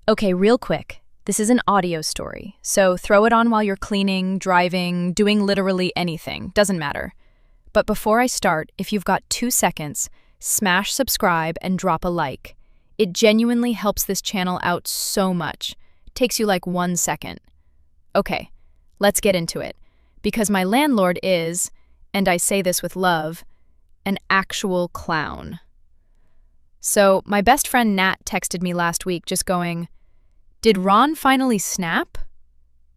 Okay, real quick. This is an audio story, so throw it on while you're cleaning, driving, doing literally anything. Doesn't matter. But before I start, if you've got 2 seconds, smash subscribe and drop a like. It genuinely helps this channel out so much. It takes you like 1 second. Okay, let's get into it. Because my landlord is, and I say this with love, an actual clown. So my best friend Nat texted me last week just going, "Did Ron finally snap?"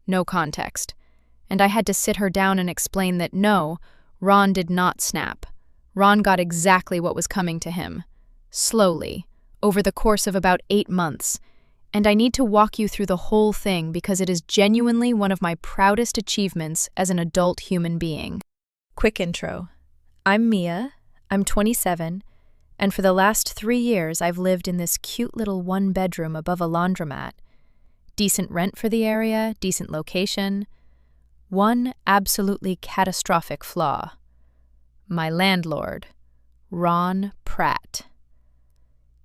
No context. And I had to sit her down and explain that no, Ron did not snap. Ron got exactly what was coming to him. Slowly, over the course of about 8 months. And I need to walk you through the whole thing because it is genuinely one of my proudest achievements as an adult human being. Quick intro. I'm Mia. I'm 27. And for the last 3 years, I've lived in this cute little one-bedroom above a laundromat. Decent rent for the area, decent location. One absolutely catastrophic flaw. My landlord, Ron Pratt.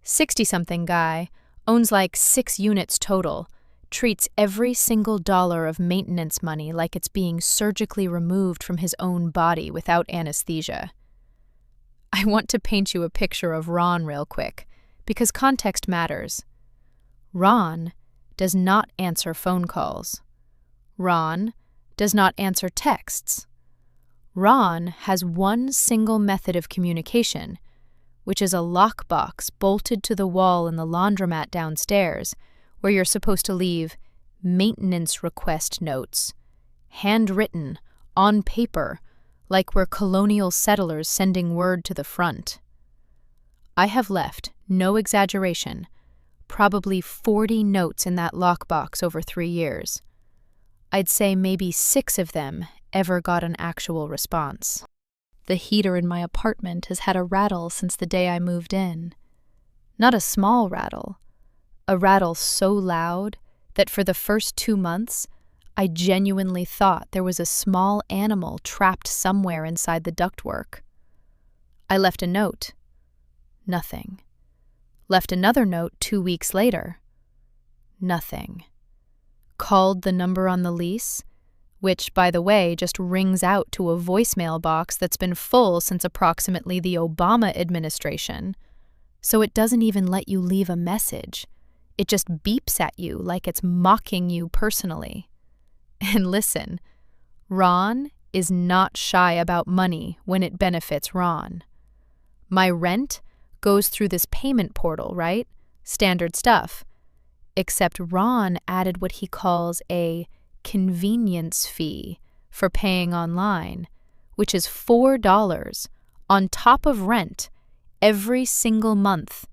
60-something guy, owns like 6 units total, treats every single dollar of maintenance money like it's being surgically removed from his own body without anesthesia. I want to paint you a picture of Ron real quick, because context matters. Ron does not answer phone calls. Ron does not answer texts. Ron has one single method of communication, which is a lockbox bolted to the wall in the laundromat downstairs, where you're supposed to leave maintenance request notes, handwritten, on paper, like we're colonial settlers sending word to the front. I have left, no exaggeration, probably 40 notes in that lockbox over 3 years. I'd say maybe 6 of them ever got an actual response. The heater in my apartment has had a rattle since the day I moved in. Not a small rattle. A rattle so loud that for the first 2 months, I genuinely thought there was a small animal trapped somewhere inside the ductwork. I left a note. Nothing. Left another note 2 weeks later. Nothing. Called the number on the lease, which, by the way, just rings out to a voicemail box that's been full since approximately the Obama administration. So it doesn't even let you leave a message. It just beeps at you like it's mocking you personally. And listen, Ron is not shy about money when it benefits Ron. My rent goes through this payment portal, right? Standard stuff. Except Ron added what he calls a convenience fee for paying online, which is $4 on top of rent every single month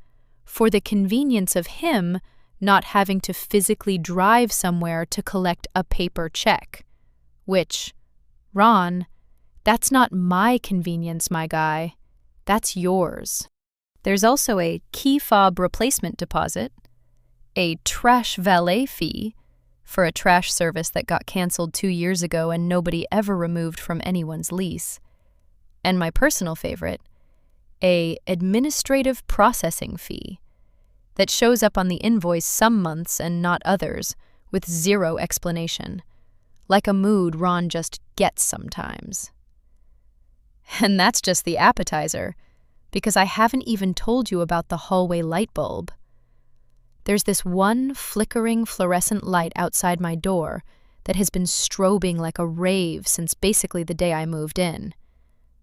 for the convenience of him not having to physically drive somewhere to collect a paper check. Which, Ron, that's not my convenience, my guy. That's yours. There's also a key fob replacement deposit, a trash valet fee for a trash service that got canceled 2 years ago and nobody ever removed from anyone's lease, and my personal favorite, a administrative processing fee that shows up on the invoice some months and not others, with zero explanation, like a mood Ron just gets sometimes. And that's just the appetizer, because I haven't even told you about the hallway light bulb. There's this one flickering fluorescent light outside my door that has been strobing like a rave since basically the day I moved in.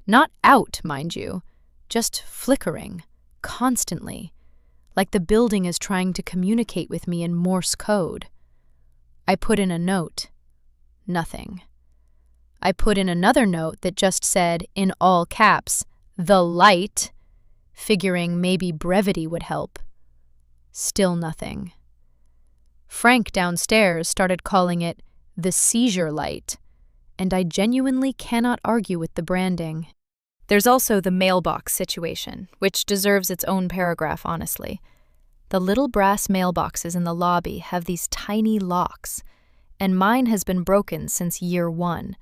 Not out, mind you, just flickering, constantly, like the building is trying to communicate with me in Morse code. I put in a note. Nothing. I put in another note that just said, in all caps, "The light," figuring maybe brevity would help. Still nothing. Frank downstairs started calling it the seizure light, and I genuinely cannot argue with the branding. There's also the mailbox situation, which deserves its own paragraph, honestly. The little brass mailboxes in the lobby have these tiny locks, and mine has been broken since year 1,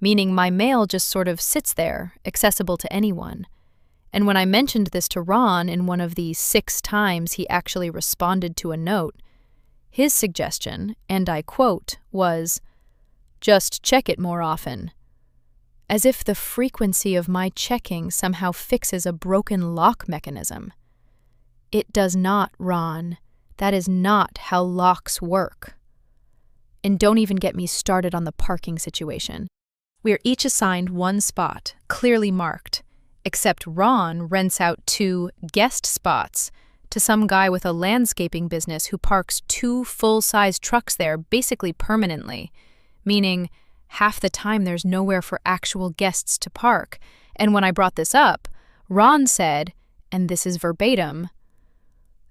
meaning my mail just sort of sits there, accessible to anyone. And when I mentioned this to Ron in one of the 6 times he actually responded to a note, His suggestion, and I quote, was, "Just check it more often." As if the frequency of my checking somehow fixes a broken lock mechanism. It does not, Ron. That is not how locks work. And don't even get me started on the parking situation. We are each assigned one spot, clearly marked, except Ron rents out 2 guest spots to some guy with a landscaping business who parks 2 full-size trucks there basically permanently, meaning half the time there's nowhere for actual guests to park. And when I brought this up, Ron said, and this is verbatim,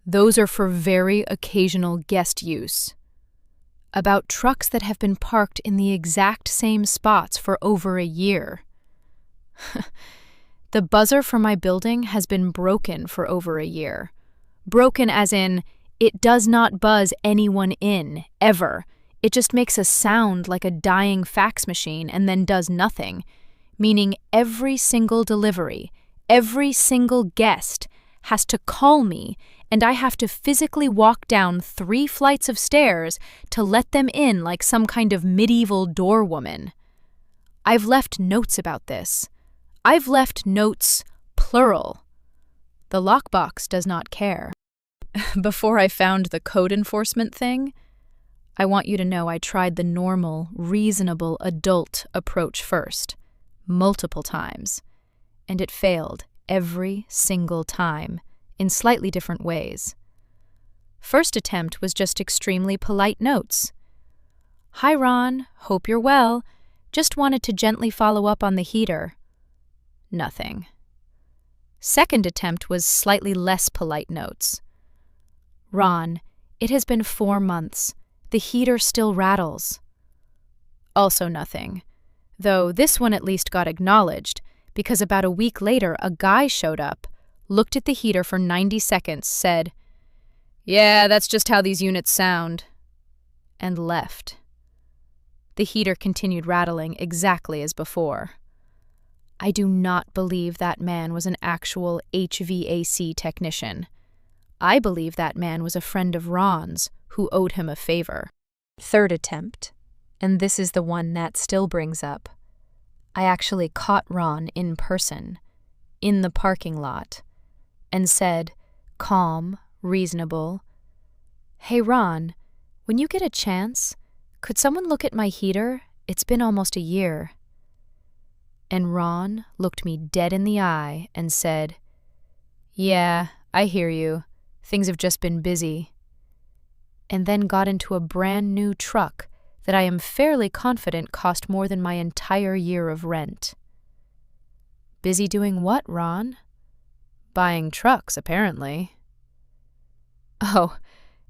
"Those are for very occasional guest use." About trucks that have been parked in the exact same spots for over a year. The buzzer for my building has been broken for over a year. Broken as in, it does not buzz anyone in, ever. It just makes a sound like a dying fax machine and then does nothing, meaning every single delivery, every single guest has to call me, and I have to physically walk down 3 flights of stairs to let them in like some kind of medieval doorwoman. I've left notes about this. I've left notes, plural. The lockbox does not care. Before I found the code enforcement thing, I want you to know I tried the normal, reasonable adult approach first, multiple times, and it failed every single time, in slightly different ways. First attempt was just extremely polite notes. "Hi, Ron. Hope you're well. Just wanted to gently follow up on the heater." Nothing. Second attempt was slightly less polite notes. "Ron, it has been 4 months. The heater still rattles." Also nothing, though this one at least got acknowledged, because about a week later a guy showed up, looked at the heater for 90 seconds, said, "Yeah, that's just how these units sound," and left. The heater continued rattling exactly as before. I do not believe that man was an actual HVAC technician. I believe that man was a friend of Ron's who owed him a favor. Third attempt, and this is the one Nat still brings up. I actually caught Ron in person, in the parking lot, and said, calm, reasonable, "Hey Ron, when you get a chance, could someone look at my heater? It's been almost a year." And Ron looked me dead in the eye and said, "Yeah, I hear you. Things have just been busy." And then got into a brand new truck that I am fairly confident cost more than my entire year of rent. Busy doing what, Ron? Buying trucks, apparently. Oh,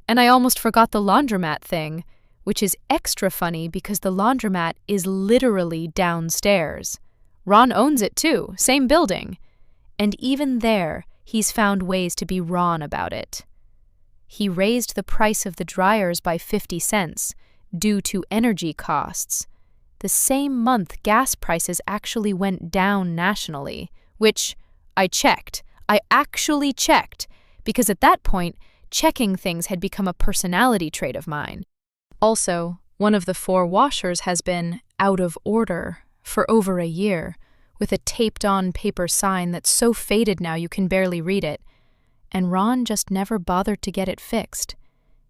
and I almost forgot the laundromat thing, which is extra funny because the laundromat is literally downstairs. Ron owns it too, same building. And even there, he's found ways to be Ron about it. He raised the price of the dryers by 50 cents due to energy costs. The same month gas prices actually went down nationally, which I actually checked, because at that point, checking things had become a personality trait of mine. Also, one of the 4 washers has been out of order for over a year, with a taped-on paper sign that's so faded now you can barely read it, and Ron just never bothered to get it fixed,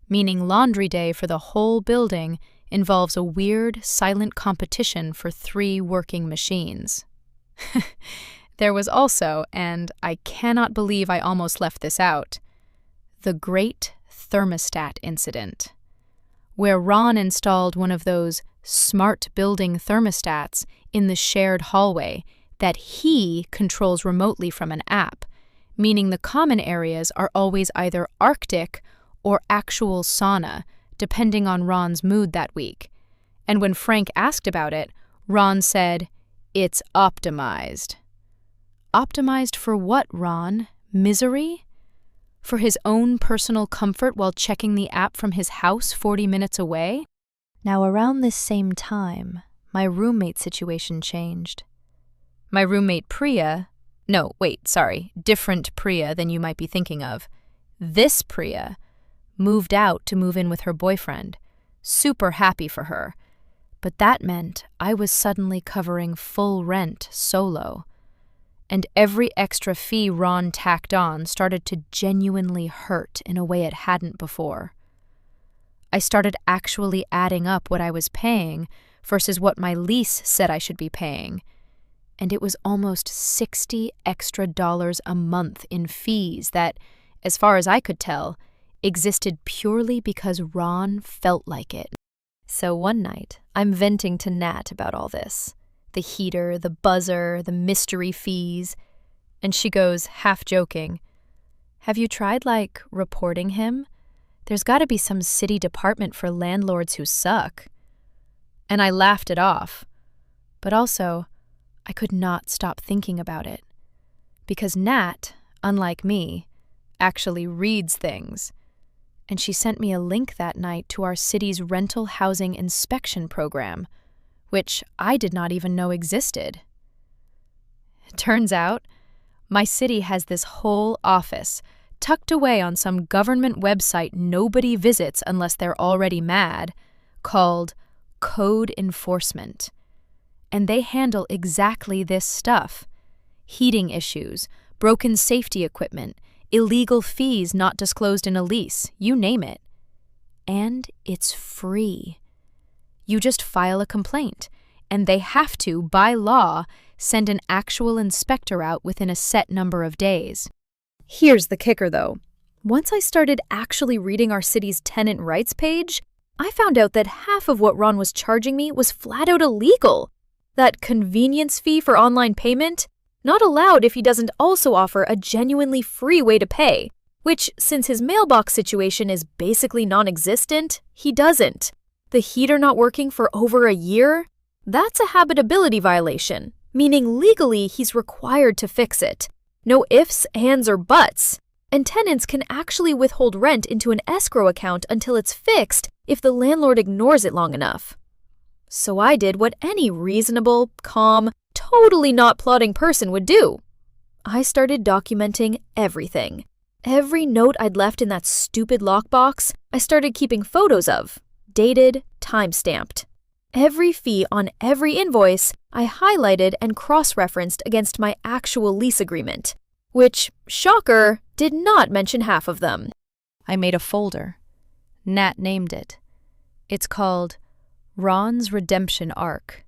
meaning laundry day for the whole building involves a weird, silent competition for 3 working machines. There was also, and I cannot believe I almost left this out, the Great Thermostat Incident, where Ron installed one of those smart building thermostats in the shared hallway that he controls remotely from an app, meaning the common areas are always either Arctic or actual sauna, depending on Ron's mood that week. And when Frank asked about it, Ron said, "It's optimized." Optimized for what, Ron? Misery? For his own personal comfort while checking the app from his house 40 minutes away? Now, around this same time, my roommate situation changed. My roommate Priya, different Priya than you might be thinking of. This Priya moved out to move in with her boyfriend. Super happy for her. But that meant I was suddenly covering full rent solo. And every extra fee Ron tacked on started to genuinely hurt in a way it hadn't before. I started actually adding up what I was paying versus what my lease said I should be paying, and it was almost $60 extra a month in fees that, as far as I could tell, existed purely because Ron felt like it. So one night, I'm venting to Nat about all this. The heater, the buzzer, the mystery fees. And she goes, half joking, "Have you tried, reporting him? There's got to be some city department for landlords who suck." And I laughed it off. But also, I could not stop thinking about it. Because Nat, unlike me, actually reads things. And she sent me a link that night to our city's rental housing inspection program, which I did not even know existed. It turns out, my city has this whole office tucked away on some government website nobody visits unless they're already mad, called Code Enforcement. And they handle exactly this stuff: heating issues, broken safety equipment, illegal fees not disclosed in a lease, you name it. And it's free. You just file a complaint, and they have to, by law, send an actual inspector out within a set number of days. Here's the kicker, though. Once I started actually reading our city's tenant rights page, I found out that half of what Ron was charging me was flat out illegal. That convenience fee for online payment, not allowed if he doesn't also offer a genuinely free way to pay, which, since his mailbox situation is basically non-existent, he doesn't. The heater not working for over a year? That's a habitability violation, meaning legally he's required to fix it. No ifs, ands, or buts. And tenants can actually withhold rent into an escrow account until it's fixed if the landlord ignores it long enough. So I did what any reasonable, calm, totally not plotting person would do. I started documenting everything. Every note I'd left in that stupid lockbox, I started keeping photos of, dated, time-stamped. Every fee on every invoice, I highlighted and cross-referenced against my actual lease agreement, which, shocker, did not mention half of them. I made a folder. Nat named it. It's called Ron's Redemption Arc.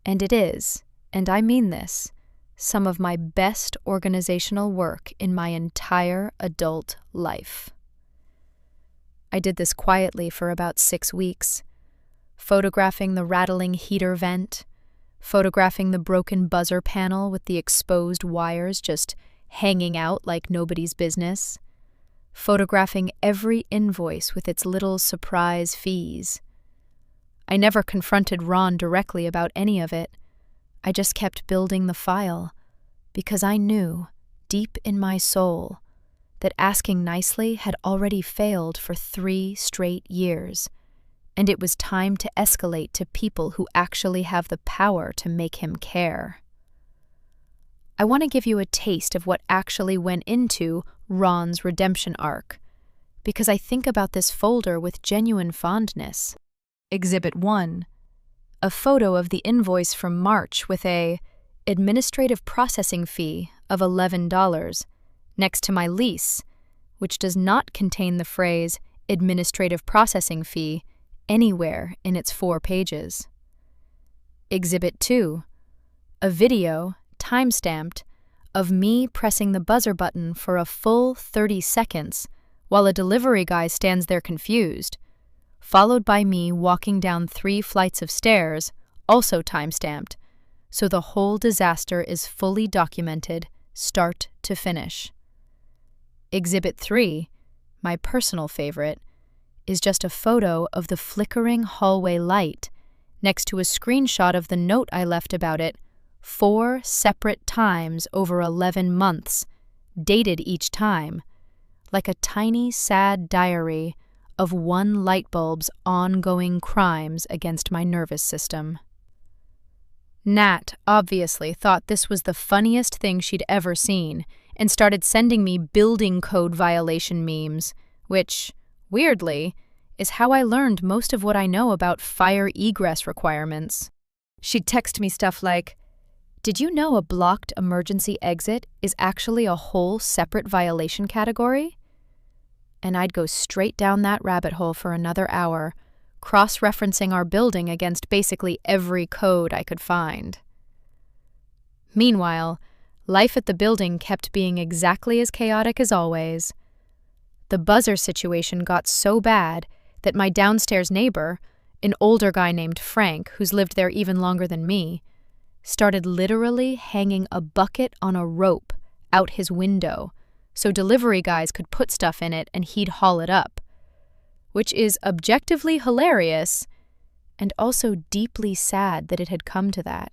And it is, and I mean this, some of my best organizational work in my entire adult life. I did this quietly for about 6 weeks, photographing the rattling heater vent, photographing the broken buzzer panel with the exposed wires just hanging out like nobody's business, photographing every invoice with its little surprise fees. I never confronted Ron directly about any of it. I just kept building the file, because I knew, deep in my soul, that asking nicely had already failed for 3 straight years, and it was time to escalate to people who actually have the power to make him care. I want to give you a taste of what actually went into Ron's redemption arc, because I think about this folder with genuine fondness. Exhibit 1. A photo of the invoice from March with a administrative processing fee of $11 next to my lease, which does not contain the phrase administrative processing fee anywhere in its 4 pages. Exhibit 2. A video, time-stamped, of me pressing the buzzer button for a full 30 seconds while a delivery guy stands there confused, followed by me walking down 3 flights of stairs, also time-stamped, so the whole disaster is fully documented, start to finish. Exhibit 3, my personal favorite, is just a photo of the flickering hallway light next to a screenshot of the note I left about it 4 separate times over 11 months, dated each time, like a tiny, sad diary of one light bulb's ongoing crimes against my nervous system. Nat obviously thought this was the funniest thing she'd ever seen and started sending me building code violation memes, which, weirdly, is how I learned most of what I know about fire egress requirements. She'd text me stuff like, "Did you know a blocked emergency exit is actually a whole separate violation category?" And I'd go straight down that rabbit hole for another hour, cross-referencing our building against basically every code I could find. Meanwhile, life at the building kept being exactly as chaotic as always. The buzzer situation got so bad that my downstairs neighbor, an older guy named Frank, who's lived there even longer than me, started literally hanging a bucket on a rope out his window so delivery guys could put stuff in it and he'd haul it up, which is objectively hilarious and also deeply sad that it had come to that.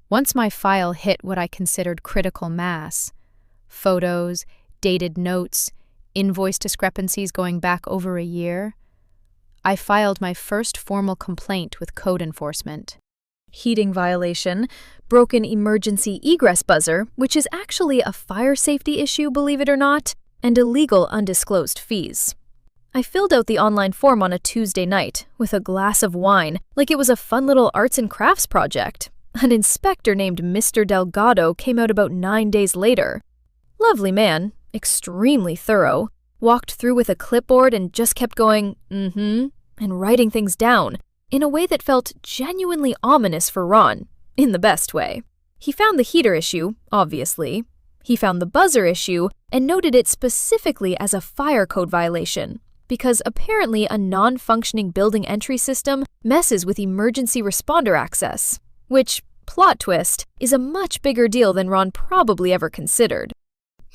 Once my file hit what I considered critical mass, photos, dated notes, invoice discrepancies going back over a year, I filed my first formal complaint with code enforcement. Heating violation, broken emergency egress buzzer, which is actually a fire safety issue, believe it or not, and illegal undisclosed fees. I filled out the online form on a Tuesday night with a glass of wine like it was a fun little arts and crafts project. An inspector named Mr. Delgado came out about 9 days later. Lovely man, extremely thorough, walked through with a clipboard and just kept going, and writing things down, in a way that felt genuinely ominous for Ron, in the best way. He found the heater issue, obviously. He found the buzzer issue and noted it specifically as a fire code violation, because apparently a non-functioning building entry system messes with emergency responder access, which, plot twist, is a much bigger deal than Ron probably ever considered.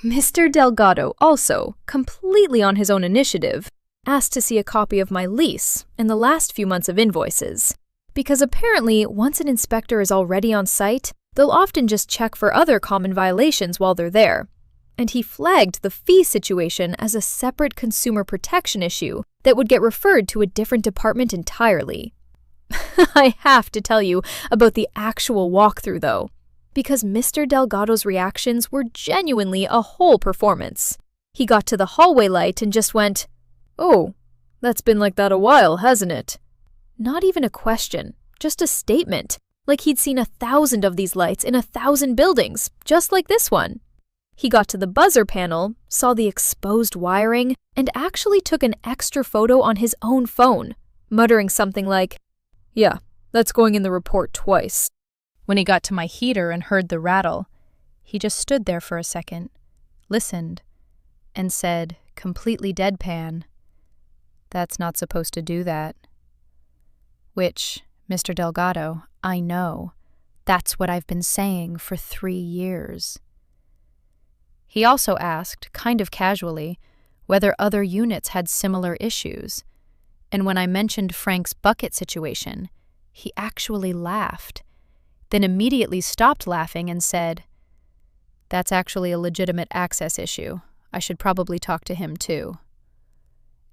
Mr. Delgado also, completely on his own initiative, asked to see a copy of my lease and the last few months of invoices, because apparently once an inspector is already on site, they'll often just check for other common violations while they're there. And he flagged the fee situation as a separate consumer protection issue that would get referred to a different department entirely. I have to tell you about the actual walkthrough, though, because Mr. Delgado's reactions were genuinely a whole performance. He got to the hallway light and just went, "Oh, that's been like that a while, hasn't it?" Not even a question, just a statement, like he'd seen 1,000 of these lights in 1,000 buildings, just like this one. He got to the buzzer panel, saw the exposed wiring, and actually took an extra photo on his own phone, muttering something like, "Yeah, that's going in the report twice." When he got to my heater and heard the rattle, he just stood there for a second, listened, and said, completely deadpan, "That's not supposed to do that." Which, Mr. Delgado, I know. That's what I've been saying for 3 years. He also asked, kind of casually, whether other units had similar issues, and when I mentioned Frank's bucket situation, he actually laughed, then immediately stopped laughing and said, "That's actually a legitimate access issue. I should probably talk to him too,"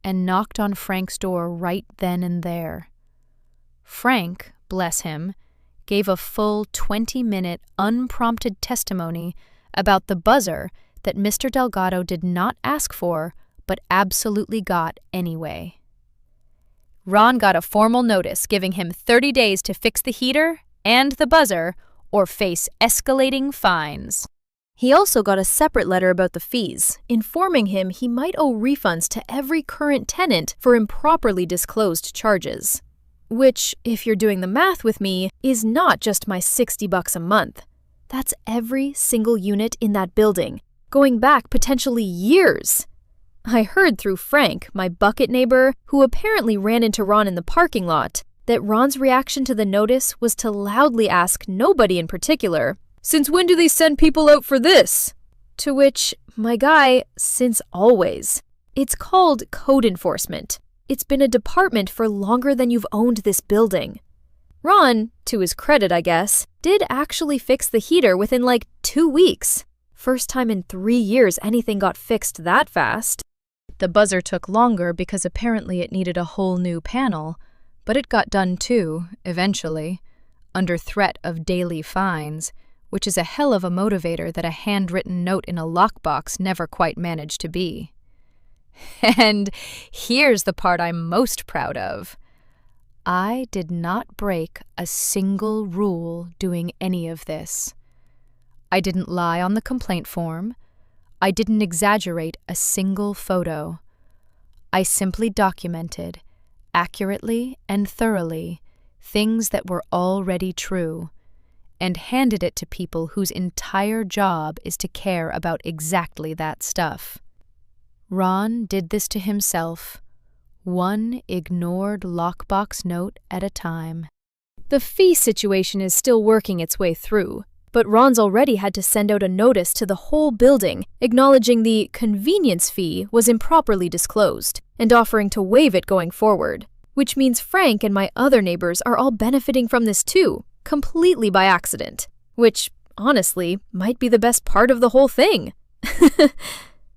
and knocked on Frank's door right then and there. Frank, bless him, gave a full 20-minute unprompted testimony about the buzzer that Mr. Delgado did not ask for, but absolutely got anyway. Ron got a formal notice giving him 30 days to fix the heater and the buzzer or face escalating fines. He also got a separate letter about the fees, informing him he might owe refunds to every current tenant for improperly disclosed charges. Which, if you're doing the math with me, is not just my $60 a month. That's every single unit in that building, going back potentially years. I heard through Frank, my bucket neighbor, who apparently ran into Ron in the parking lot, that Ron's reaction to the notice was to loudly ask nobody in particular, "Since when do they send people out for this?" To which, my guy, since always. It's called code enforcement. It's been a department for longer than you've owned this building. Ron, to his credit I guess, did actually fix the heater within like 2 weeks. First time in 3 years anything got fixed that fast. The buzzer took longer because apparently it needed a whole new panel, but it got done too, eventually, under threat of daily fines, which is a hell of a motivator that a handwritten note in a lockbox never quite managed to be. And here's the part I'm most proud of. I did not break a single rule doing any of this. I didn't lie on the complaint form. I didn't exaggerate a single photo. I simply documented, accurately and thoroughly, things that were already true, and handed it to people whose entire job is to care about exactly that stuff. Ron did this to himself, one ignored lockbox note at a time. The fee situation is still working its way through, but Ron's already had to send out a notice to the whole building acknowledging the convenience fee was improperly disclosed and offering to waive it going forward, which means Frank and my other neighbors are all benefiting from this too, completely by accident, which, honestly, might be the best part of the whole thing.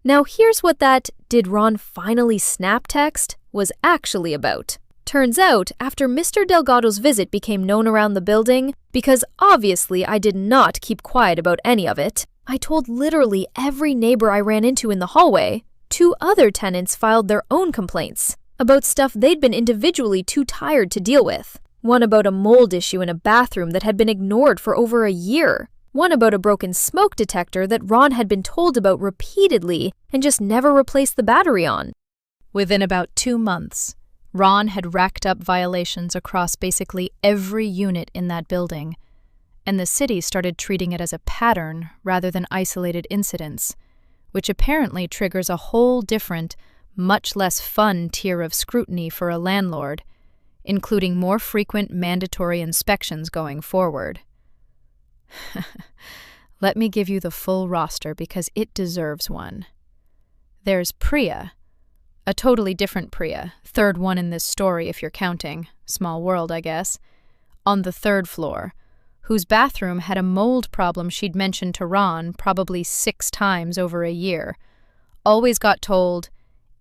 Now here's what that "did Ron finally snap" text was actually about. Turns out, after Mr. Delgado's visit became known around the building, because obviously I did not keep quiet about any of it, I told literally every neighbor I ran into in the hallway. 2 other tenants filed their own complaints about stuff they'd been individually too tired to deal with. One about a mold issue in a bathroom that had been ignored for over a year. One about a broken smoke detector that Ron had been told about repeatedly and just never replaced the battery on. Within about 2 months, Ron had racked up violations across basically every unit in that building, and the city started treating it as a pattern rather than isolated incidents, which apparently triggers a whole different, much less fun tier of scrutiny for a landlord, including more frequent mandatory inspections going forward. Let me give you the full roster because it deserves one. There's Priya, a totally different Priya, third one in this story if you're counting, small world I guess, on the 3rd floor, whose bathroom had a mold problem she'd mentioned to Ron probably 6 times over a year. Always got told,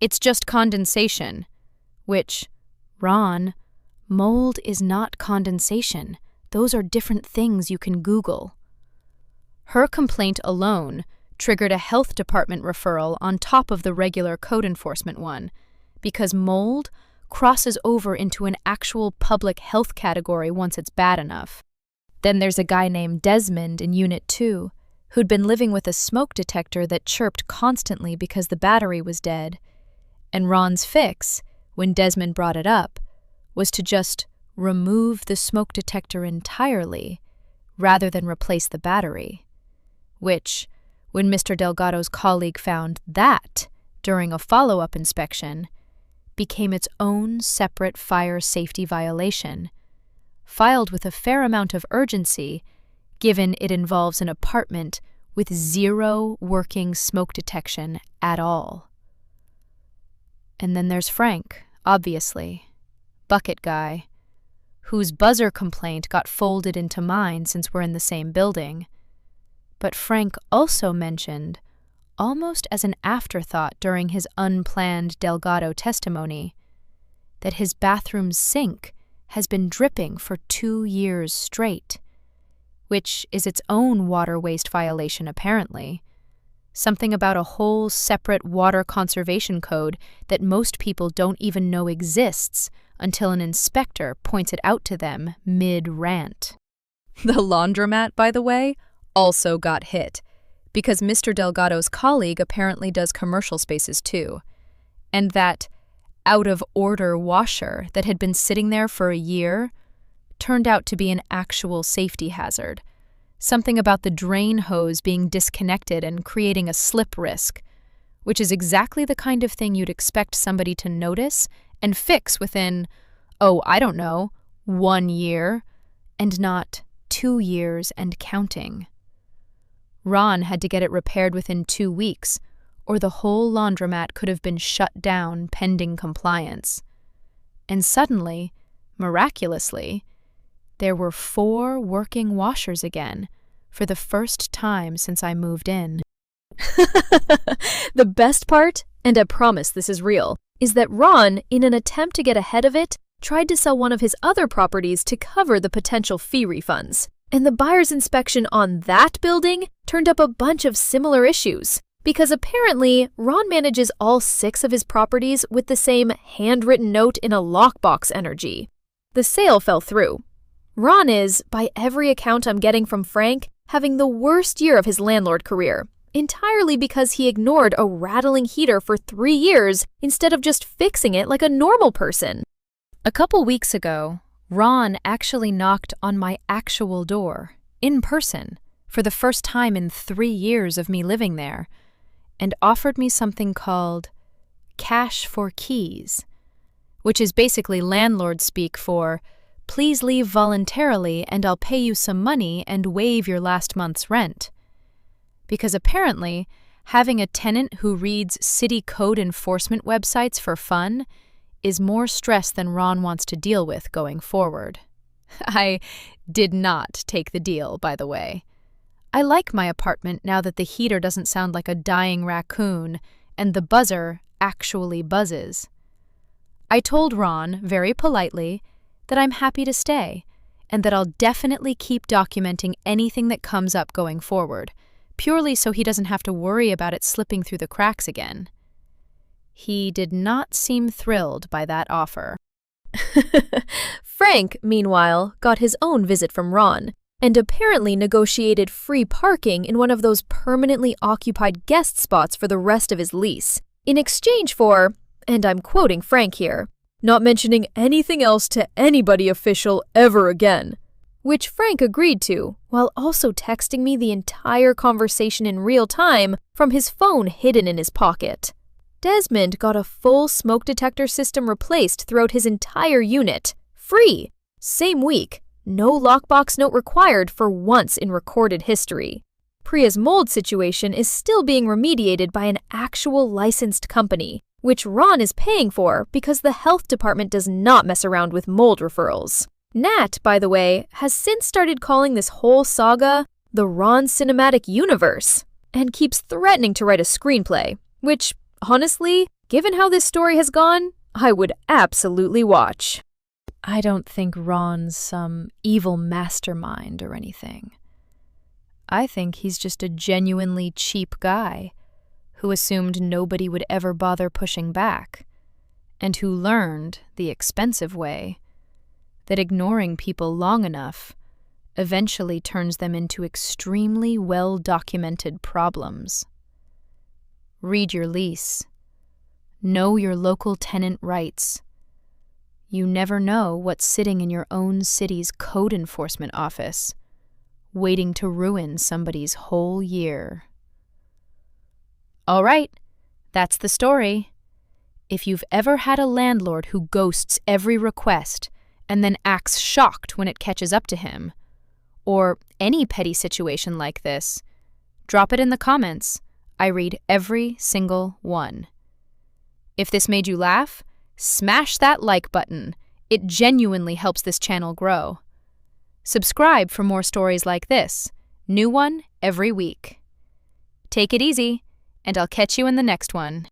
"It's just condensation," which, Ron, mold is not condensation. Those are different things you can Google. Her complaint alone triggered a health department referral on top of the regular code enforcement one, because mold crosses over into an actual public health category once it's bad enough. Then there's a guy named Desmond in Unit 2, who'd been living with a smoke detector that chirped constantly because the battery was dead, and Ron's fix, when Desmond brought it up, was to just remove the smoke detector entirely, rather than replace the battery, which, when Mr. Delgado's colleague found that during a follow-up inspection, became its own separate fire safety violation, filed with a fair amount of urgency, given it involves an apartment with 0 working smoke detection at all. And then there's Frank, obviously, bucket guy, whose buzzer complaint got folded into mine since we're in the same building. But Frank also mentioned, almost as an afterthought during his unplanned Delgado testimony, that his bathroom's sink has been dripping for 2 years straight, which is its own water waste violation apparently. Something about a whole separate water conservation code that most people don't even know exists until an inspector points it out to them mid-rant. The laundromat, by the way, also got hit, because Mr. Delgado's colleague apparently does commercial spaces too, and that out-of-order washer that had been sitting there for a year turned out to be an actual safety hazard. Something about the drain hose being disconnected and creating a slip risk, which is exactly the kind of thing you'd expect somebody to notice and fix within, 1 year, and not 2 years and counting. Ron had to get it repaired within 2 weeks, or the whole laundromat could have been shut down pending compliance. And suddenly, miraculously, there were 4 working washers again, for the first time since I moved in. The best part, and I promise this is real, is that Ron, in an attempt to get ahead of it, tried to sell one of his other properties to cover the potential fee refunds. And the buyer's inspection on that building turned up a bunch of similar issues. Because apparently, Ron manages all 6 of his properties with the same handwritten note in a lockbox energy. The sale fell through. Ron is, by every account I'm getting from Frank, having the worst year of his landlord career, entirely because he ignored a rattling heater for 3 years instead of just fixing it like a normal person. A couple weeks ago, Ron actually knocked on my actual door, in person, for the first time in 3 years of me living there, and offered me something called cash for keys, which is basically landlord speak for, please leave voluntarily and I'll pay you some money and waive your last month's rent. Because apparently, having a tenant who reads city code enforcement websites for fun is more stress than Ron wants to deal with going forward. I did not take the deal, by the way. I like my apartment now that the heater doesn't sound like a dying raccoon and the buzzer actually buzzes. I told Ron, very politely, that I'm happy to stay and that I'll definitely keep documenting anything that comes up going forward, purely so he doesn't have to worry about it slipping through the cracks again. He did not seem thrilled by that offer. Frank, meanwhile, got his own visit from Ron, and apparently negotiated free parking in one of those permanently occupied guest spots for the rest of his lease, in exchange for, and I'm quoting Frank here, not mentioning anything else to anybody official ever again, which Frank agreed to, while also texting me the entire conversation in real time from his phone hidden in his pocket. Desmond got a full smoke detector system replaced throughout his entire unit, free, same week, no lockbox note required for once in recorded history. Priya's mold situation is still being remediated by an actual licensed company, which Ron is paying for because the health department does not mess around with mold referrals. Nat, by the way, has since started calling this whole saga the Ron Cinematic Universe, and keeps threatening to write a screenplay, which, honestly, given how this story has gone, I would absolutely watch. I don't think Ron's some evil mastermind or anything. I think he's just a genuinely cheap guy who assumed nobody would ever bother pushing back, and who learned, the expensive way, that ignoring people long enough eventually turns them into extremely well-documented problems. Read your lease. Know your local tenant rights. You never know what's sitting in your own city's code enforcement office, waiting to ruin somebody's whole year. All right, that's the story. If you've ever had a landlord who ghosts every request and then acts shocked when it catches up to him, or any petty situation like this, drop it in the comments. I read every single one. If this made you laugh, smash that like button. It genuinely helps this channel grow. Subscribe for more stories like this. New one every week. Take it easy, and I'll catch you in the next one.